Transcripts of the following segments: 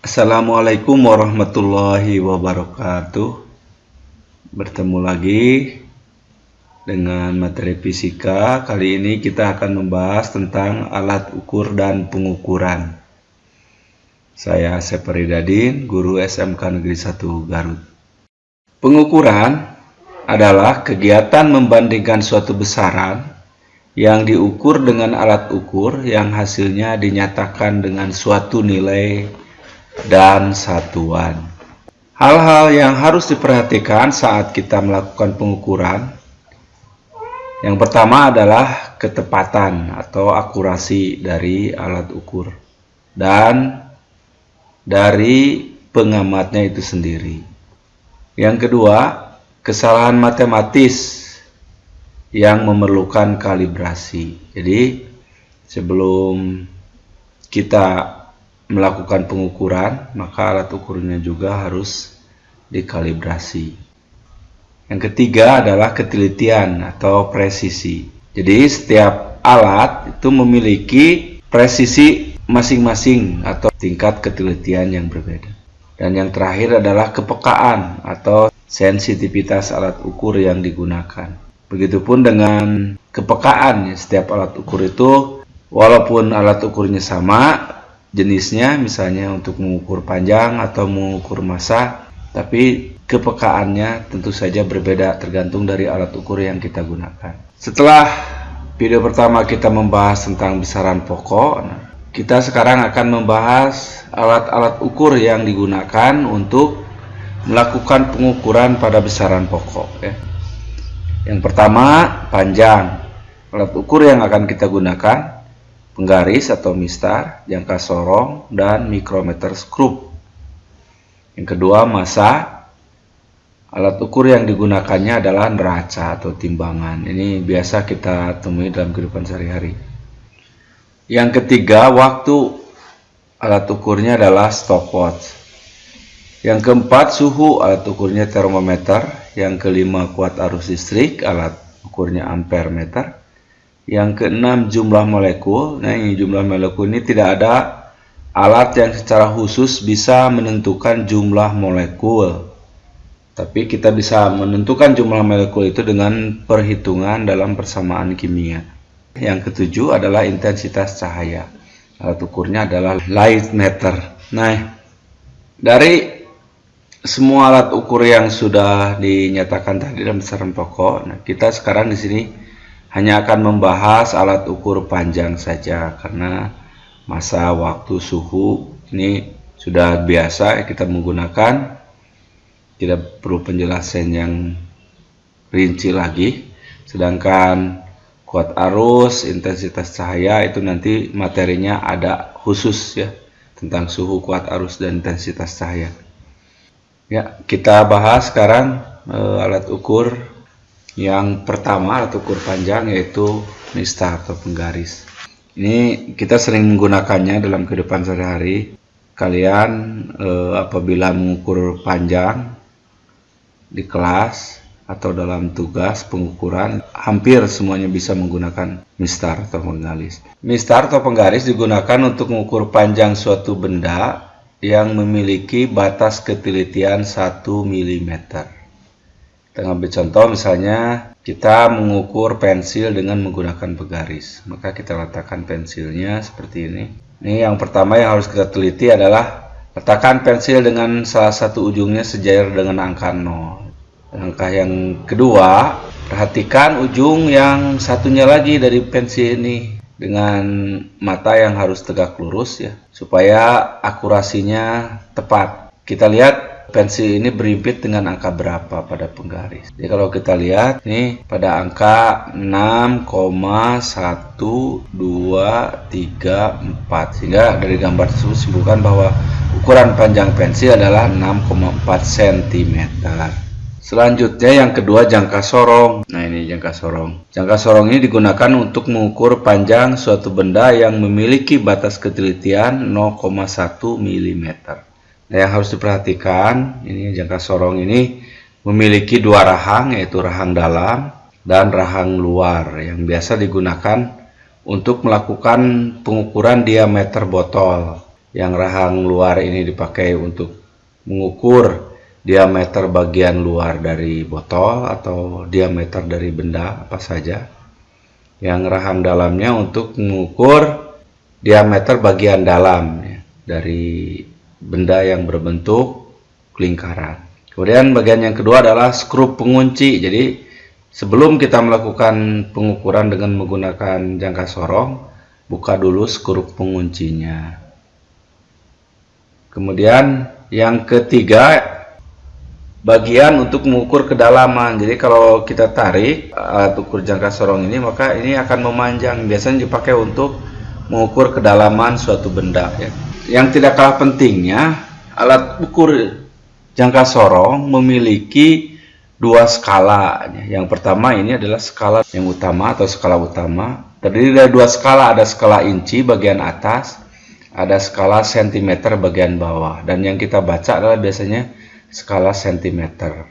Assalamualaikum warahmatullahi wabarakatuh. Bertemu lagi dengan materi fisika. Kali ini kita akan membahas tentang alat ukur dan pengukuran. Saya Seperidadin, guru SMK Negeri 1 Garut. Pengukuran adalah kegiatan membandingkan suatu besaran yang diukur dengan alat ukur yang hasilnya dinyatakan dengan suatu nilai dan satuan. Hal-hal yang harus diperhatikan saat kita melakukan pengukuran, yang pertama adalah ketepatan atau akurasi dari alat ukur dan dari pengamatnya itu sendiri. Yang kedua, kesalahan matematis yang memerlukan kalibrasi. Jadi sebelum kita melakukan pengukuran, maka alat ukurnya juga harus dikalibrasi. Yang ketiga adalah ketelitian atau presisi. Jadi setiap alat itu memiliki presisi masing-masing atau tingkat ketelitian yang berbeda. Dan yang terakhir adalah kepekaan atau sensitivitas alat ukur yang digunakan. Begitupun dengan kepekaan, setiap alat ukur itu walaupun alat ukurnya sama jenisnya, misalnya untuk mengukur panjang atau mengukur massa, tapi kepekaannya tentu saja berbeda tergantung dari alat ukur yang kita gunakan. Setelah video pertama kita membahas tentang besaran pokok, kita sekarang akan membahas alat-alat ukur yang digunakan untuk melakukan pengukuran pada besaran pokok. Yang pertama, panjang. Alat ukur yang akan kita gunakan penggaris atau mistar, jangka sorong, dan mikrometer skrup. Yang kedua, massa. Alat ukur yang digunakannya adalah neraca atau timbangan. Ini biasa kita temui dalam kehidupan sehari-hari. Yang ketiga, waktu. Alat ukurnya adalah stopwatch. Yang keempat, suhu. Alat ukurnya termometer. Yang kelima, kuat arus listrik. Alat ukurnya ampere meter. Yang keenam, jumlah molekul. Nah, ini jumlah molekul ini tidak ada alat yang secara khusus bisa menentukan jumlah molekul. Tapi kita bisa menentukan jumlah molekul itu dengan perhitungan dalam persamaan kimia. Yang ketujuh adalah intensitas cahaya. Alat ukurnya adalah light meter. Nah, dari semua alat ukur yang sudah dinyatakan tadi dalam besaran pokok, kita sekarang di sini hanya akan membahas alat ukur panjang saja, karena massa, waktu, suhu ini sudah biasa kita menggunakan, tidak perlu penjelasan yang rinci lagi. Sedangkan kuat arus, intensitas cahaya itu nanti materinya ada khusus ya, tentang suhu, kuat arus, dan intensitas cahaya. Ya, kita bahas sekarang alat ukur yang pertama, alat ukur panjang, yaitu mistar atau penggaris. Ini kita sering menggunakannya dalam kehidupan sehari-hari. Kalian apabila mengukur panjang di kelas atau dalam tugas pengukuran, hampir semuanya bisa menggunakan mistar atau penggaris. Mistar atau penggaris digunakan untuk mengukur panjang suatu benda yang memiliki batas ketelitian 1 mm. Kita ambil contoh, misalnya kita mengukur pensil dengan menggunakan penggaris. Maka kita letakkan pensilnya seperti ini. Ini yang pertama yang harus kita teliti adalah letakkan pensil dengan salah satu ujungnya sejajar dengan angka 0. Langkah yang kedua, perhatikan ujung yang satunya lagi dari pensil ini dengan mata yang harus tegak lurus ya, supaya akurasinya tepat. Kita lihat pensil ini berimpit dengan angka berapa pada penggaris. Jadi kalau kita lihat nih pada angka 6,1234, sehingga dari gambar tersebut simpulkan bahwa ukuran panjang pensil adalah 6,4 cm. Selanjutnya yang kedua, jangka sorong. Nah, ini jangka sorong. Jangka sorong ini digunakan untuk mengukur panjang suatu benda yang memiliki batas ketelitian 0,1 mm. Nah, yang harus diperhatikan, ini jangka sorong ini memiliki dua rahang, yaitu rahang dalam dan rahang luar, yang biasa digunakan untuk melakukan pengukuran diameter botol. Yang rahang luar ini dipakai untuk mengukur diameter bagian luar dari botol atau diameter dari benda apa saja. Yang rahang dalamnya untuk mengukur diameter bagian dalam ya, dari benda yang berbentuk lingkaran. Kemudian bagian yang kedua adalah skrup pengunci. Jadi sebelum kita melakukan pengukuran dengan menggunakan jangka sorong, buka dulu skrup penguncinya. Kemudian yang ketiga, bagian untuk mengukur kedalaman. Jadi kalau kita tarik alat ukur jangka sorong ini, maka ini akan memanjang. Biasanya dipakai untuk mengukur kedalaman suatu benda ya. Yang tidak kalah pentingnya, alat ukur jangka sorong memiliki dua skala. Yang pertama ini adalah skala yang utama atau skala utama. Terdiri dari dua skala, ada skala inci bagian atas, ada skala sentimeter bagian bawah. Dan yang kita baca adalah biasanya skala sentimeter.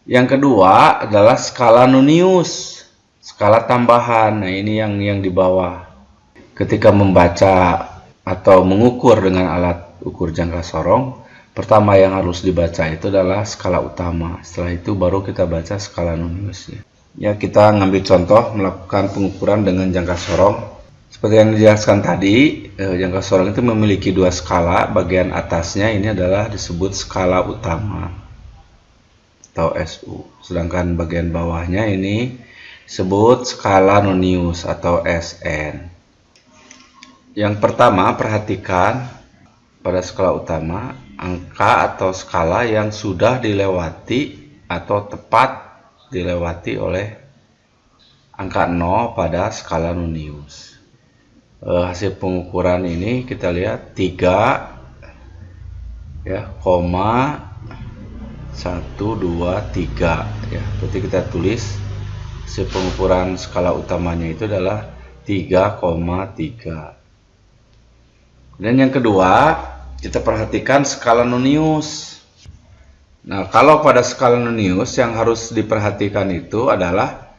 Yang kedua adalah skala nonius, skala tambahan. Nah ini yang di bawah. Ketika membaca atau mengukur dengan alat ukur jangka sorong, pertama yang harus dibaca itu adalah skala utama. Setelah itu baru kita baca skala noniusnya. Ya, kita ngambil contoh melakukan pengukuran dengan jangka sorong. Seperti yang dijelaskan tadi, jangka sorong itu memiliki dua skala. Bagian atasnya ini adalah disebut skala utama atau SU. Sedangkan bagian bawahnya ini disebut skala nonius atau SN. Yang pertama, perhatikan pada skala utama, angka atau skala yang sudah dilewati atau tepat dilewati oleh angka 0 pada skala nonius. Hasil pengukuran ini kita lihat 3 ya, 123 ya. Berarti kita tulis hasil pengukuran skala utamanya itu adalah 3,3. Dan yang kedua, kita perhatikan skala nonius. Nah, kalau pada skala nonius yang harus diperhatikan itu adalah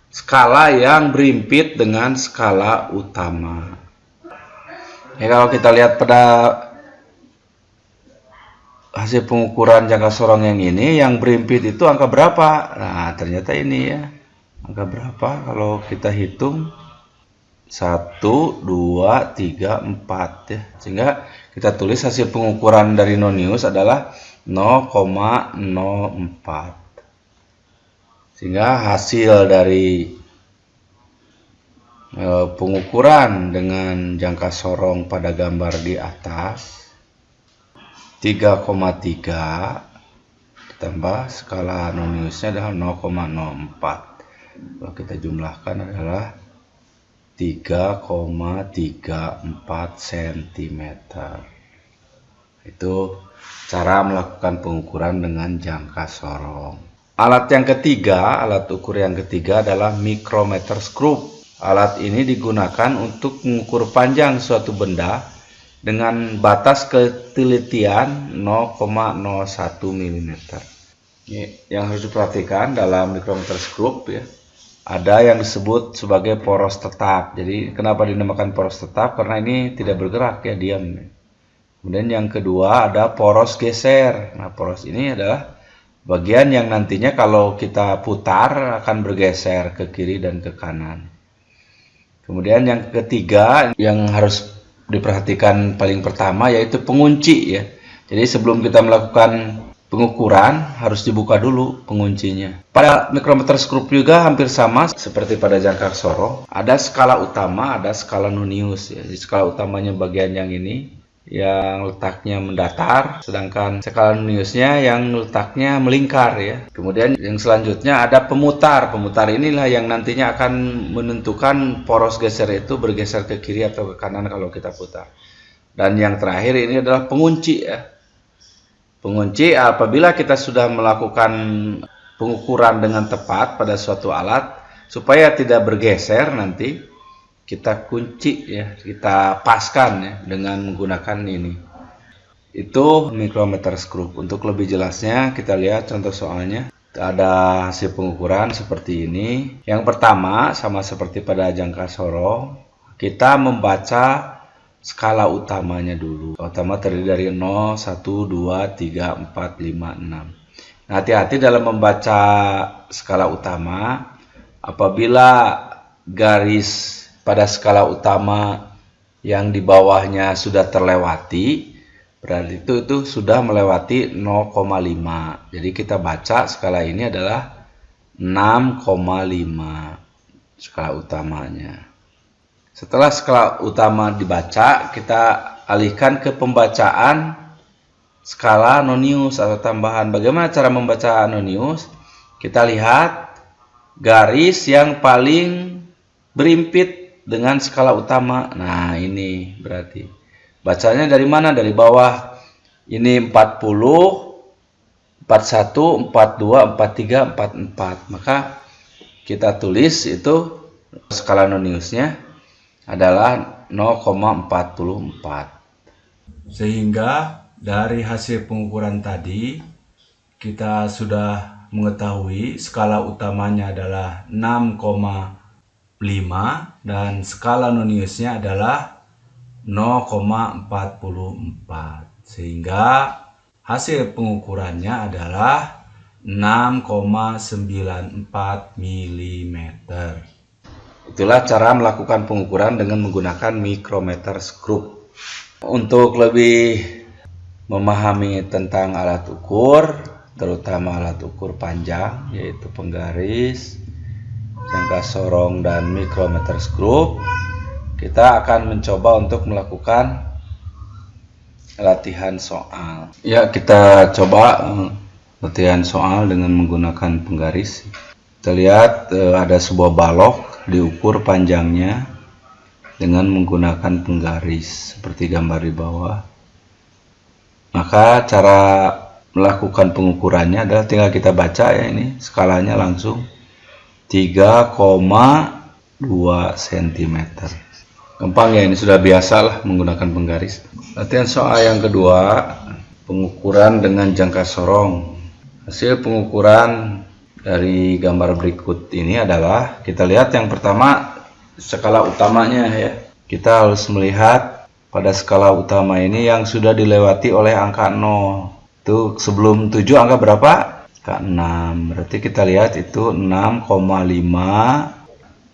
skala yang berimpit dengan skala utama. Ya, kalau kita lihat pada hasil pengukuran jangka sorong yang ini, yang berimpit itu angka berapa? Nah, ternyata ini ya. Angka berapa kalau kita hitung? 1, 2, 3, 4 ya. Sehingga kita tulis hasil pengukuran dari nonius adalah 0,04. Sehingga hasil dari pengukuran dengan jangka sorong pada gambar di atas 3,3 ditambah skala noniusnya adalah 0,04. Kalau kita jumlahkan adalah 3,34 cm. Itu cara melakukan pengukuran dengan jangka sorong. Alat yang ketiga, alat ukur yang ketiga adalah micrometer skrup. Alat ini digunakan untuk mengukur panjang suatu benda dengan batas ketelitian 0,01 mm. Yang harus diperhatikan dalam micrometer skrup ya, ada yang disebut sebagai poros tetap. Jadi kenapa dinamakan poros tetap? Karena ini tidak bergerak ya, diam. Kemudian yang kedua ada poros geser. Nah, poros ini adalah bagian yang nantinya kalau kita putar akan bergeser ke kiri dan ke kanan. Kemudian yang ketiga yang harus diperhatikan paling pertama yaitu pengunci ya. Jadi sebelum kita melakukan pengukuran harus dibuka dulu penguncinya. Pada micrometer skrup juga hampir sama seperti pada jangka sorong. Ada skala utama, ada skala nonius ya. Jadi skala utamanya bagian yang ini yang letaknya mendatar, sedangkan skala noniusnya yang letaknya melingkar ya. Kemudian yang selanjutnya ada pemutar. Pemutar inilah yang nantinya akan menentukan poros geser itu bergeser ke kiri atau ke kanan kalau kita putar. Dan yang terakhir ini adalah pengunci ya. Pengunci apabila kita sudah melakukan pengukuran dengan tepat pada suatu alat supaya tidak bergeser, nanti kita kunci ya, kita paskan ya dengan menggunakan ini. Itu micrometer skrup. Untuk lebih jelasnya kita lihat contoh soalnya. Ada hasil pengukuran seperti ini. Yang pertama sama seperti pada jangka sorong, kita membaca skala utamanya dulu. Utama terdiri dari 0, 1, 2, 3, 4, 5, 6. Nah, hati-hati dalam membaca skala utama. Apabila garis pada skala utama yang di bawahnya sudah terlewati, berarti itu sudah melewati 0,5. Jadi kita baca skala ini adalah 6,5 skala utamanya. Setelah skala utama dibaca, kita alihkan ke pembacaan skala nonius atau tambahan. Bagaimana cara membaca nonius? Kita lihat garis yang paling berimpit dengan skala utama. Nah, ini berarti bacanya dari mana? Dari bawah. Ini 40, 41, 42, 43, 44. Maka kita tulis itu skala noniusnya adalah 0,44. Sehingga dari hasil pengukuran tadi kita sudah mengetahui skala utamanya adalah 6,5 dan skala noniusnya adalah 0,44. Sehingga hasil pengukurannya adalah 6,94 mm. Itulah cara melakukan pengukuran dengan menggunakan micrometer screw. Untuk lebih memahami tentang alat ukur, terutama alat ukur panjang, yaitu penggaris, jangka sorong, dan micrometer screw, kita akan mencoba untuk melakukan latihan soal. Ya, kita coba latihan soal dengan menggunakan penggaris. Kita lihat ada sebuah balok diukur panjangnya dengan menggunakan penggaris seperti gambar di bawah. Maka cara melakukan pengukurannya adalah tinggal kita baca ya, ini skalanya langsung 3,2 cm. Gampang ya, ini sudah biasa lah menggunakan penggaris. Latihan soal yang kedua, pengukuran dengan jangka sorong. Hasil pengukuran dari gambar berikut ini adalah, kita lihat yang pertama skala utamanya ya. Kita harus melihat pada skala utama ini yang sudah dilewati oleh angka 0. Itu sebelum 7 angka berapa? Angka 6. Berarti kita lihat itu 6,5,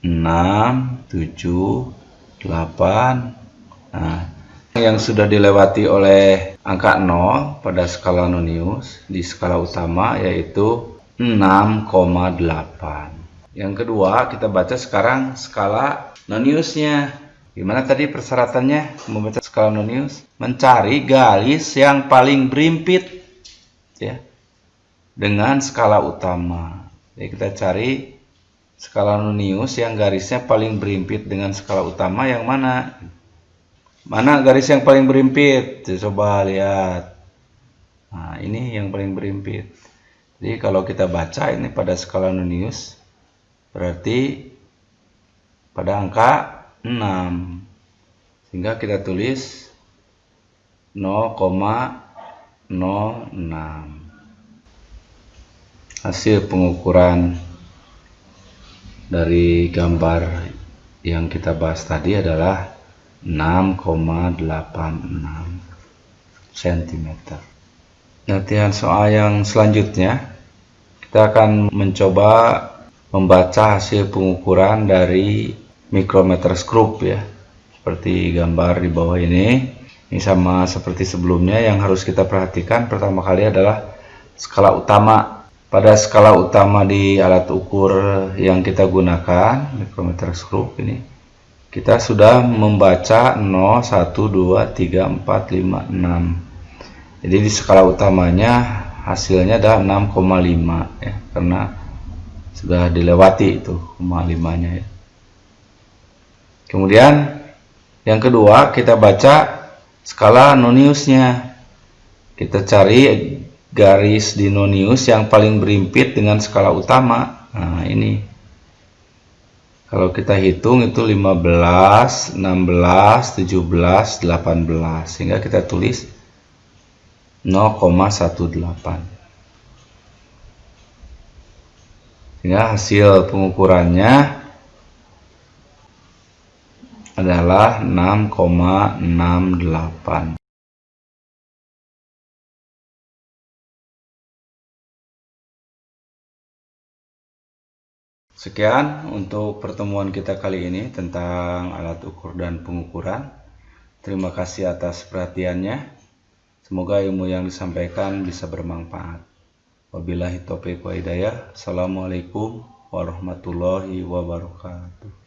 6, 7, 8. Nah, yang sudah dilewati oleh angka 0 pada skala nonius di skala utama yaitu 6,8. Yang kedua, kita baca sekarang skala noniusnya. Gimana tadi persyaratannya membaca skala nonius? Mencari garis yang paling berimpit ya dengan skala utama. Jadi kita cari skala nonius yang garisnya paling berimpit dengan skala utama yang mana? Mana garis yang paling berimpit? Coba lihat. Nah, ini yang paling berimpit. Jadi kalau kita baca ini pada skala nonius, berarti pada angka 6. Sehingga kita tulis 0,06. Hasil pengukuran dari gambar yang kita bahas tadi adalah 6,86 cm. Latihan soal yang selanjutnya, kita akan mencoba membaca hasil pengukuran dari micrometer screw ya, seperti gambar di bawah ini. Ini sama seperti sebelumnya. Yang harus kita perhatikan pertama kali adalah skala utama. Pada skala utama di alat ukur yang kita gunakan, micrometer screw ini, kita sudah membaca 0, 1, 2, 3, 4, 5, 6. Jadi di skala utamanya hasilnya adalah 6,5 ya, karena sudah dilewati itu 0,5-nya ya. Kemudian yang kedua, kita baca skala noniusnya. Kita cari garis di nonius yang paling berimpit dengan skala utama. Nah, ini kalau kita hitung itu 15, 16, 17, 18. Sehingga kita tulis 0,18. Sehingga hasil pengukurannya adalah 6,68. Sekian untuk pertemuan kita kali ini tentang alat ukur dan pengukuran. Terima kasih atas perhatiannya. Semoga ilmu yang disampaikan bisa bermanfaat. Wabillahi taufiq wa hidayah. Assalamualaikum warahmatullahi wabarakatuh.